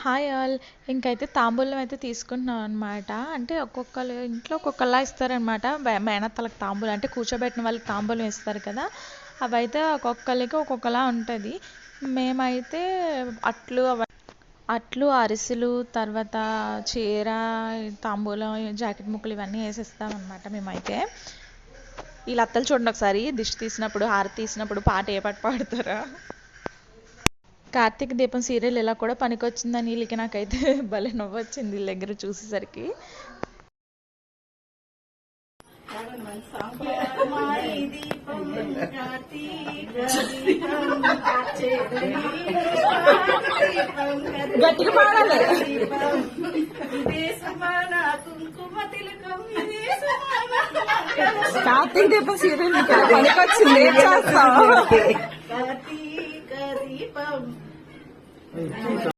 Hi all. ఇంకైతే తాంబూలం అయితే తీసుకుంటున్నాం అనమాట. అంటే ఒక్కొక్కరు ఇంట్లో ఒక్కొక్కలా ఇస్తారనమాట. మేనత్తలకు తాంబూలం అంటే కూర్చోబెట్టిన వాళ్ళకి తాంబూలం ఇస్తారు కదా, అవైతే ఒక్కొక్కరికి ఒక్కొక్కలా ఉంటుంది. మేమైతే అట్లు అట్లు అరిసెలు తర్వాత చీర తాంబూలం జాకెట్ ముక్కలు ఇవన్నీ వేసేస్తామన్నమాట. మేమైతే వీళ్ళ అత్తలు చూడండి ఒకసారి దిష్టి తీసినప్పుడు హారతి తీసినప్పుడు పాట ఏ పాట పాడతారా. కార్తీక దీపం సీరియల్ ఇలా కూడా పనికొచ్చిందని వీళ్ళకి నాకైతే భలే నవ్వొచ్చింది వీళ్ళ దగ్గర చూసేసరికి. గట్టిగా పాడాలి. కార్తీక దీపం సీరియల్ పనికొచ్చింది.